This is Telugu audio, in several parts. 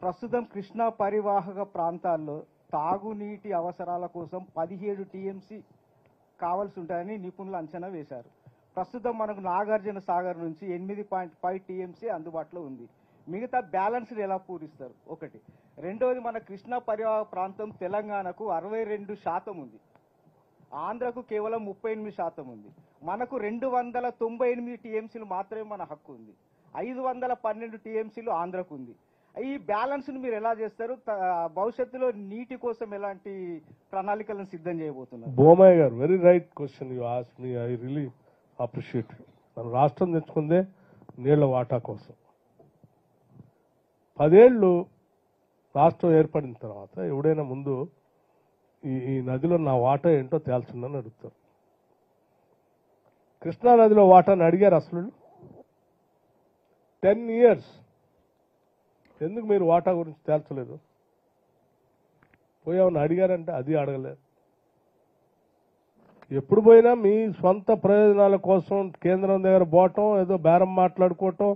ప్రస్తుతం కృష్ణా పరివాహక ప్రాంతాల్లో తాగునీటి అవసరాల కోసం 17 టీఎంసీ కావాల్సి ఉంటాయని నిపుణులు అంచనా వేశారు. ప్రస్తుతం మనకు నాగార్జున సాగర్ నుంచి 8.5 టీఎంసీ అందుబాటులో ఉంది. మిగతా బ్యాలెన్స్ని ఎలా పూరిస్తారు? ఒకటి. రెండవది, మన కృష్ణా పరివాహక ప్రాంతం తెలంగాణకు 62% ఉంది, ఆంధ్రకు కేవలం 38% ఉంది. మనకు 298 టీఎంసీలు మాత్రమే మన హక్కు ఉంది, 512 టీఎంసీలు ఆంధ్రకు ఉంది. ఈ బ్యాలెన్స్ను మీరు ఎలా చేస్తారు? భవిష్యత్తులో నీటి కోసం ఎలాంటి ప్రణాళికలను సిద్ధం చేయబోతున్నారు? బోమయ్య గారు, very right question you ask me. I really appreciate you. మన రాష్ట్రం తెచ్చుకుందే నీళ్ల వాటా కోసం. 10 ఏళ్ళు రాష్ట్రం ఏర్పడిన తర్వాత ఎవడైనా ముందు ఈ నదిలో నా వాటా ఏంటో తేల్చుందని అడుగుతారు. కృష్ణా నదిలో వాటాను అడిగారు అసలు? 10 years ఎందుకు మీరు వాటా గురించి తేల్చలేదు? పోయామని అడిగారంటే అది అడగలేదు. ఎప్పుడు పోయినా మీ సొంత ప్రయోజనాల కోసం కేంద్రం దగ్గర పోవటం, ఏదో బేరం మాట్లాడుకోవటం,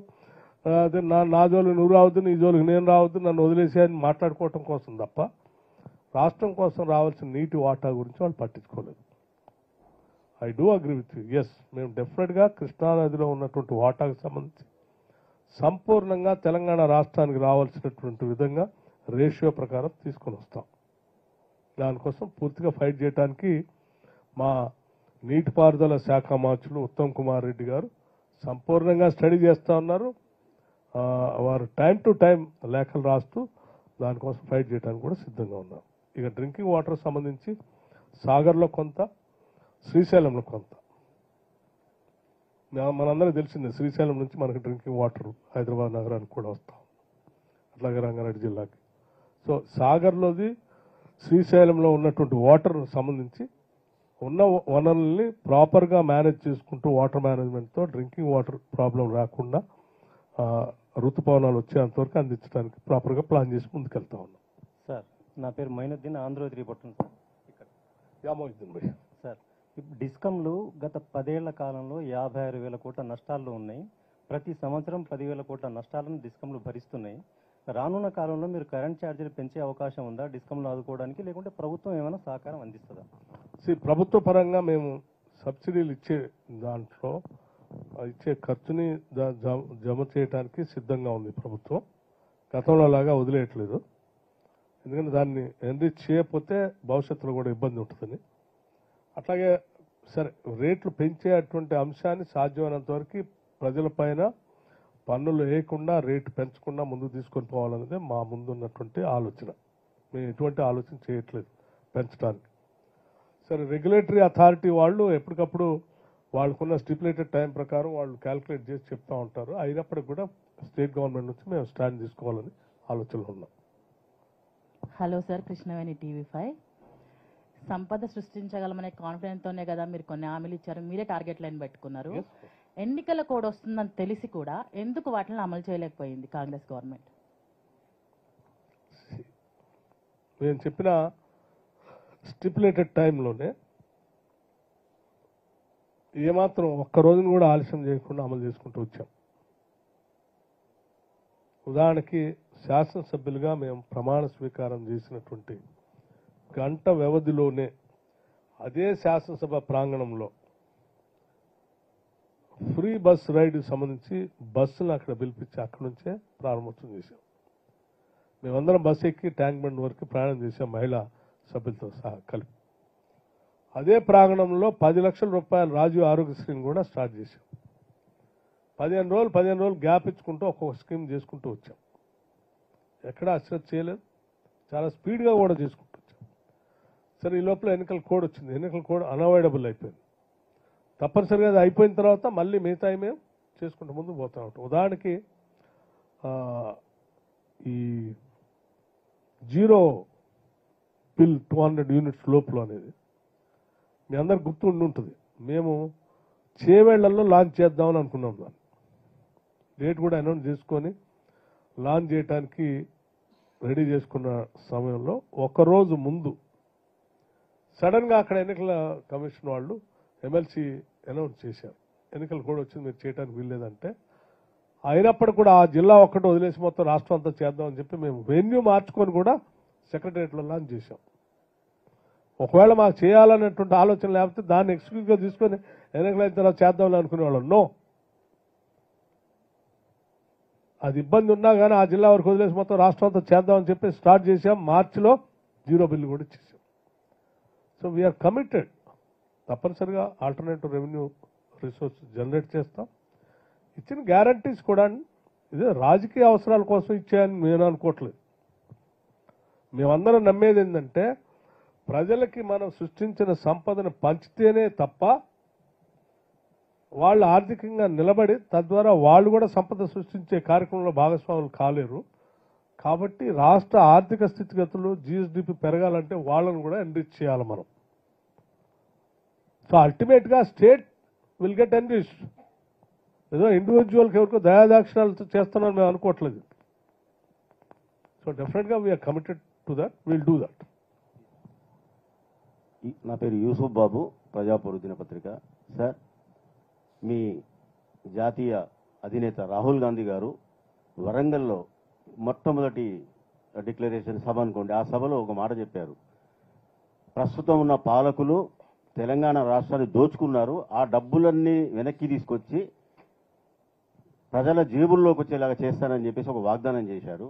అదే నా జోలికి నువ్వు రావద్దు, నీ జోలికి నేను రావద్దు, నన్ను వదిలేసేయని మాట్లాడుకోవటం కోసం తప్ప రాష్ట్రం కోసం రావాల్సిన నీటి వాటా గురించి వాళ్ళు పట్టించుకోలేదు. I do agree with you. Yes, మేము డెఫినెట్గా కృష్ణానదిలో ఉన్నటువంటి వాటాకు సంబంధించి సంపూర్ణంగా తెలంగాణ రాష్ట్రానికి రావాల్సినటువంటి విధంగా రేషియో ప్రకారం తీసుకొని వస్తాం. దానికోసం పూర్తిగా ఫైట్ చేయడానికి మా నీటిపారుదల శాఖ మంత్రులు ఉత్తమ్ కుమార్ రెడ్డి గారు సంపూర్ణంగా స్టడీ చేస్తూ ఉన్నారు. వారు టైం టు టైం లేఖలు రాస్తూ దానికోసం ఫైట్ చేయడానికి కూడా సిద్ధంగా ఉన్నారు. ఇక డ్రింకింగ్ వాటర్ సంబంధించి సాగర్లో కొంత, శ్రీశైలంలో కొంత. మనందరికీ తెలిసిందే, శ్రీశైలం నుంచి మనకు డ్రింకింగ్ వాటర్ హైదరాబాద్ నగరానికి కూడా వస్తాం, అట్లాగే రంగారెడ్డి జిల్లాకి. సో సాగర్లోది, శ్రీశైలంలో ఉన్నటువంటి వాటర్ సంబంధించి ఉన్న వనరుల్ని ప్రాపర్గా మేనేజ్ చేసుకుంటూ వాటర్ మేనేజ్మెంట్తో డ్రింకింగ్ వాటర్ ప్రాబ్లం రాకుండా ఋతుపవనాలు వచ్చేంతవరకు అందించడానికి ప్రాపర్గా ప్లాన్ చేసి ముందుకెళ్తా ఉన్నాం. సార్, నా పేరు మైనుద్దీన్, ఆంధ్రజ్యోతి రిపోర్టర్ సార్. ఇక్కడ యామోద్దీన్ భయ్య. సార్, డిస్కంలు గత 10 ఏళ్ల కాలంలో 56,000 కోట్ల నష్టాల్లో ఉన్నాయి. ప్రతి సంవత్సరం 10,000 కోట్ల నష్టాలను డిస్కంలు భరిస్తున్నాయి. రానున్న కాలంలో మీరు కరెంట్ ఛార్జీలు పెంచే అవకాశం ఉందా డిస్కంలు ఆదుకోవడానికి, లేకుంటే ప్రభుత్వం ఏమైనా సహకారం అందిస్తుందా? ప్రభుత్వ పరంగా మేము సబ్సిడీలు ఇచ్చే దాంట్లో ఇచ్చే ఖర్చుని జమ చేయడానికి సిద్ధంగా ఉంది ప్రభుత్వం. గతంలో లాగా వదిలేయట్లేదు. ఎందుకంటే దాన్ని ఎన్రిచ్ చేయకపోతే భవిష్యత్తులో కూడా ఇబ్బంది ఉంటుందని. అట్లాగే సరే, రేట్లు పెంచేటువంటి అంశాన్ని సాధ్యమైనంత వరకు ప్రజలపైన పన్నులు వేయకుండా, రేటు పెంచకుండా ముందుకు తీసుకొని పోవాలనేదే మా ముందున్నటువంటి ఆలోచన. మేము ఎటువంటి ఆలోచన చేయట్లేదు పెంచడానికి. సరే, రెగ్యులేటరీ అథారిటీ వాళ్ళు ఎప్పటికప్పుడు వాళ్ళకున్న స్టిపులేటెడ్ టైం ప్రకారం వాళ్ళు క్యాల్కులేట్ చేసి చెప్తా ఉంటారు. అయినప్పటికీ కూడా స్టేట్ గవర్నమెంట్ నుంచి మేము స్టాండ్ తీసుకోవాలని ఆలోచనలో ఉన్నాం. Hello sir, Krishnaveni TV5. సంపద సృష్టించగలమనే కాన్ఫిడెన్స్తోనే కదా మీరు కొన్ని హామీలు ఇచ్చారు, మీరే టార్గెట్ లైన్ పెట్టుకున్నారు. ఎన్నికల కోడ్ వస్తుందని తెలిసి కూడా ఎందుకు వాటిని అమలు చేయలేకపోయింది కాంగ్రెస్ గవర్నమెంట్? నేను చెప్పిన స్టిపులేటెడ్ టైంలోనే ఏమాత్రం ఒక్క రోజును కూడా ఆలస్యం చేయకుండా అమలు చేసుకుంటూ వచ్చాం. ఉదాహరణకి శాసనసభ్యులుగా మేము ప్రమాణ స్వీకారం చేసినటువంటి గంట వ్యవధిలోనే అదే శాసనసభ ప్రాంగణంలో ఫ్రీ బస్ రైడ్ సంబంధించి బస్సును అక్కడ పిలిపించి అక్కడి నుంచే ప్రారంభోత్సవం చేశాం. మేమందరం బస్సు ఎక్కి ట్యాంక్ బండ్ వరకు ప్రయాణం చేసాం, మహిళా సభ్యులతో సహా కలిపి. అదే ప్రాంగణంలో 10 లక్షల రూపాయల రాజీవ్ ఆరోగ్యశ్రీని కూడా స్టార్ట్ చేశాం. 15 రోజులు గ్యాప్ ఇచ్చుకుంటూ ఒక్కొక్క స్కీమ్ చేసుకుంటూ వచ్చాం. ఎక్కడా అశ్రద్ధ చేయలేదు, చాలా స్పీడ్గా కూడా చేసుకుంటూ వచ్చాం. సరే, ఈ లోపల ఎన్నికల కోడ్ వచ్చింది. ఎన్నికల కోడ్ అన్అవాయిడబుల్ అయిపోయింది. తప్పనిసరిగా అది అయిపోయిన తర్వాత మళ్ళీ మిగతా మేము చేసుకుంటూ ముందుకు పోతూ ఉంటాం. ఉదాహరణకి ఈ జీరో బిల్ 200 యూనిట్స్ లోపల అనేది మీ అందరికి గుర్తు ఉంటుంది. మేము చేవేళ్లలో లాంచ్ చేద్దామని అనుకున్నాం. దాన్ని డేట్ కూడా అనౌన్స్ చేసుకొని లాంచ్ చేయడానికి రెడీ చేసుకున్న సమయంలో ఒకరోజు ముందు సడన్గా అక్కడ ఎన్నికల కమిషన్ వాళ్ళు ఎమ్మెల్సీ అనౌన్స్ చేశారు, ఎన్నికలు కూడా వచ్చింది, మీరు చేయడానికి వీల్లేదంటే అయినప్పుడు కూడా ఆ జిల్లా ఒక్కటి వదిలేసి మొత్తం రాష్ట్రం అంతా చేద్దామని చెప్పి మేము వెన్యూ మార్చుకొని కూడా సెక్రటరియట్లో లాంచ్ చేశాం. ఒకవేళ మాకు చేయాలనేటువంటి ఆలోచన లేకపోతే దాన్ని ఎక్స్క్యూజ్గా తీసుకొని ఎన్నికలైన తర్వాత చేద్దామని అనుకునేవాళ్ళం. నో, అది ఇబ్బంది ఉన్నా కానీ ఆ జిల్లా వరకు వదిలేసి మొత్తం రాష్ట్రం అంతా చేద్దామని చెప్పి స్టార్ట్ చేశాం. మార్చిలో 0 బిల్లు కూడా ఇచ్చేసాం. So we are committed. తప్పనిసరిగా ఆల్టర్నేటివ్ రెవెన్యూ రిసోర్స్ జనరేట్ చేస్తాం. ఇచ్చిన గ్యారంటీస్ కూడా ఇదే రాజకీయ అవసరాల కోసం ఇచ్చాయని నేను అనుకోవట్లేదు. మేమందరం నమ్మేది ఏంటంటే ప్రజలకి మనం సృష్టించిన సంపదను పంచితేనే తప్ప వాళ్ళు ఆర్థికంగా నిలబడి తద్వారా వాళ్ళు కూడా సంపద సృష్టించే కార్యక్రమంలో భాగస్వాములు కాలేరు. కాబట్టి రాష్ట్ర ఆర్థిక స్థితిగతులు జిఎస్డిపి పెరగాలంటే వాళ్ళను కూడా ఎన్రిచ్ చేయాలి మనం. సో అల్టిమేట్గా స్టేట్ విల్ గెట్ ఎన్రిచ్. ఏదో ఇండివిజువల్కి ఎవరికో దయాదాక్షిణాలతో చేస్తున్నారని మేము అనుకోవట్లేదు. సో డెఫినెట్గా we are committed to that, will do that. నా పేరు యూసుఫ్ బాబు, ప్రజాపూర్ దినపత్రిక. సార్, మీ జాతీయ అధినేత రాహుల్ గాంధీ గారు వరంగల్లో మొట్టమొదటి డిక్లరేషన్ సభ అనుకోండి, ఆ సభలో ఒక మాట చెప్పారు. ప్రస్తుతం ఉన్న పాలకులు తెలంగాణ రాష్ట్రాన్ని దోచుకున్నారు, ఆ డబ్బులన్నీ వెనక్కి తీసుకొచ్చి ప్రజల జేబుల్లోకి వచ్చేలాగా చేస్తానని చెప్పేసి ఒక వాగ్దానం చేశారు.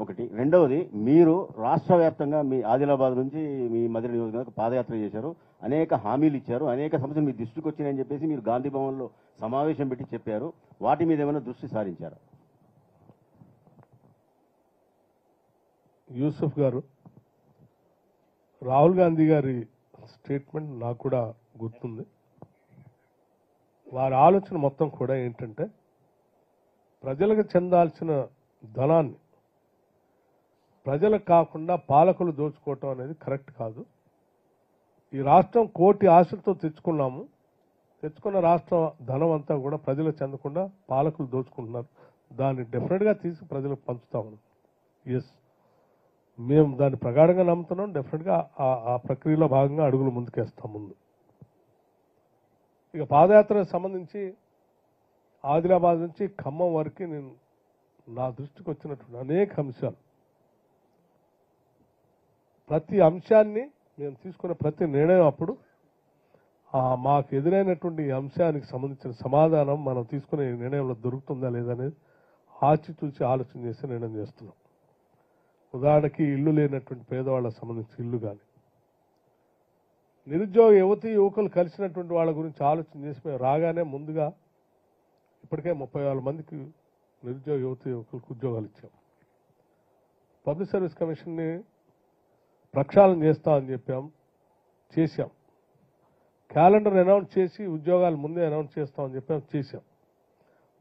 ఒకటి. రెండవది, మీరు రాష్ట్ర వ్యాప్తంగా మీ ఆదిలాబాద్ నుంచి మీ మధుర నియోజకవర్గం పాదయాత్ర చేశారు, అనేక హామీలు ఇచ్చారు, అనేక సమస్యలు మీ దృష్టికి వచ్చినాయని చెప్పేసి మీరు గాంధీ భవన్లో సమావేశం పెట్టి చెప్పారు. వాటి మీద ఏమైనా దృష్టి సారించారా? యూసుఫ్ గారు, రాహుల్ గాంధీ గారి స్టేట్మెంట్ నాకు కూడా గుర్తుంది. వారి ఆలోచన మొత్తం కూడా ఏంటంటే ప్రజలకు చెందాల్సిన ధనాన్ని ప్రజలకు కాకుండా పాలకులు దోచుకోవటం అనేది కరెక్ట్ కాదు. ఈ రాష్ట్రం కోటి ఆశలతో తెచ్చుకున్నాము, తెచ్చుకున్న రాష్ట్ర ధనం అంతా కూడా ప్రజలకు చెందకుండా పాలకులు దోచుకుంటున్నారు. దాన్ని డెఫినెట్గా తీసి ప్రజలకు పంచుతాము. ఎస్, మేము దాన్ని ప్రగాఢంగా నమ్ముతున్నాం. డెఫినెట్గా ఆ ప్రక్రియలో భాగంగా అడుగులు ముందుకేస్తాం. ముందు ఇక పాదయాత్రకు సంబంధించి ఆదిలాబాద్ నుంచి ఖమ్మం వరకు నేను నా దృష్టికి వచ్చినటువంటి అనేక అంశాలు, ప్రతి అంశాన్ని మేము తీసుకునే ప్రతి నిర్ణయం అప్పుడు మాకు ఎదురైనటువంటి ఈ అంశానికి సంబంధించిన సమాధానం మనం తీసుకునే నిర్ణయంలో దొరుకుతుందా లేదనేది ఆచితూచి ఆలోచన చేసి నిర్ణయం చేస్తున్నాం. ఉదాహరణకి ఇల్లు లేనటువంటి పేదవాళ్ళకు సంబంధించి ఇల్లు కానీ, నిరుద్యోగ యువతి యువకులు కలిసినటువంటి వాళ్ళ గురించి ఆలోచన చేసి మేము రాగానే ముందుగా ఇప్పటికే 30,000 మందికి నిరుద్యోగ యువతి యువకులకు ఉద్యోగాలు ఇచ్చాం. పబ్లిక్ సర్వీస్ కమిషన్ని ప్రక్షాళన చేస్తామని చేశాం. క్యాలెండర్ అనౌన్స్ చేసి ఉద్యోగాలు ముందే అనౌన్స్ చేస్తామని చేశాం.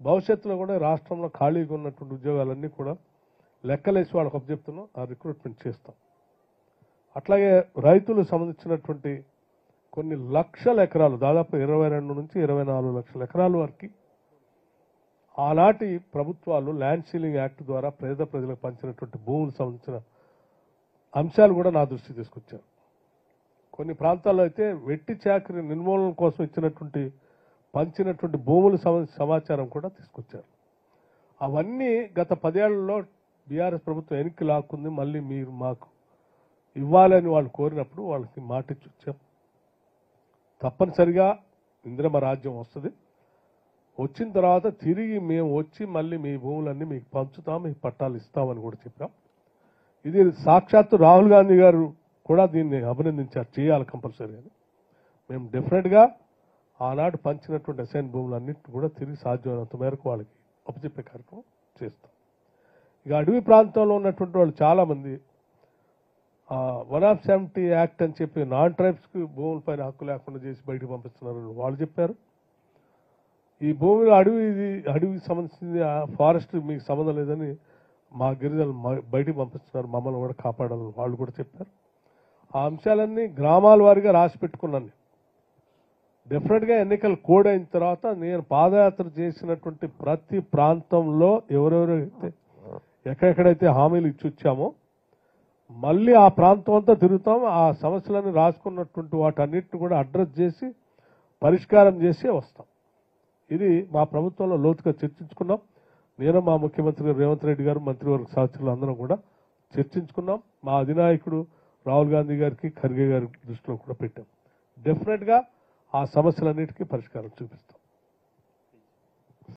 భవిష్యత్తులో కూడా రాష్ట్రంలో ఖాళీగా ఉన్నటువంటి ఉద్యోగాలన్నీ కూడా లెక్కలేసి వాళ్ళకి అప్పచెప్తున్నాం, ఆ రిక్రూట్మెంట్ చేస్తాం. అట్లాగే రైతులకు సంబంధించినటువంటి కొన్ని లక్షల ఎకరాలు, దాదాపు 22 నుంచి 24 లక్షల ఎకరాల వరకు ఆనాటి ప్రభుత్వాలు ల్యాండ్ సీలింగ్ యాక్ట్ ద్వారా పేద ప్రజలకు పంచినటువంటి భూములకు సంబంధించిన అంశాలు కూడా నా దృష్టికి తీసుకొచ్చారు. కొన్ని ప్రాంతాల్లో అయితే వెట్టి చాకరీ నిర్మూలన కోసం ఇచ్చినటువంటి పంచినటువంటి భూముల సమాచారం కూడా తీసుకొచ్చారు. అవన్నీ గత 10 ఏళ్లలో బీఆర్ఎస్ ప్రభుత్వం వెనక్కి లాక్కుంది. మళ్ళీ మీరు మాకు ఇవ్వాలని వాళ్ళు కోరినప్పుడు వాళ్ళకి మాట ఇచ్చి వచ్చాం. తప్పనిసరిగా ఇందిరమ్మ రాజ్యం వస్తుంది. వచ్చిన తర్వాత తిరిగి మేము వచ్చి మళ్ళీ మీ భూములన్నీ మీకు పంచుతాం, మీకు పట్టాలు ఇస్తామని కూడా చెప్పాం. ఇది సాక్షాత్తు రాహుల్ గాంధీ గారు కూడా దీన్ని అభినందించారు, చేయాలి కంపల్సరీ అని. మేము డెఫినెట్గా ఆనాడు పంచినటువంటి అసైన్ భూములన్నింటి కూడా తిరిగి సాధ్యమైనంత మేరకు వాళ్ళకి అప్పచెప్పే కార్యక్రమం చేస్తాం. ఇక అడవి ప్రాంతంలో ఉన్నటువంటి వాళ్ళు చాలామంది 170 యాక్ట్ అని చెప్పి నాన్ ట్రైబ్స్కి భూములపైన హక్కు లేకుండా చేసి బయటకు పంపిస్తున్నారని వాళ్ళు చెప్పారు. ఈ భూమిలో అడవికి సంబంధించింది ఫారెస్ట్ మీకు సంబంధం లేదని మా గిరిజనులు బయటికి పంపిస్తున్నారు, మమ్మల్ని కూడా కాపాడాలని వాళ్ళు కూడా చెప్పారు. ఆ అంశాలన్నీ గ్రామాల వారీగా రాసి పెట్టుకున్నాను. డెఫినెట్గా ఎన్నికలు కోడ్ అయిన తర్వాత నేను పాదయాత్ర చేసినటువంటి ప్రతి ప్రాంతంలో ఎవరెవరైతే ఎక్కడెక్కడైతే హామీలు ఇచ్చి వచ్చామో మళ్ళీ ఆ ప్రాంతం అంతా తిరుగుతాం. ఆ సమస్యలను రాసుకున్నటువంటి వాటన్నిటిని కూడా అడ్రస్ చేసి పరిష్కారం చేసి వస్తాం. ఇది మా ప్రభుత్వంలో లోతుగా చర్చించుకున్నాం. నేను మా ముఖ్యమంత్రి గారు రేవంత్ రెడ్డి గారు మంత్రివర్గ సహచరులు అందరం కూడా చర్చించుకున్నాం. మా అధినాయకుడు రాహుల్ గాంధీ గారికి ఖర్గే గారి దృష్టిలో కూడా పెట్టాం. డెఫినెట్గా ఆ సమస్యలన్నిటికీ పరిష్కారం చూపిస్తాం.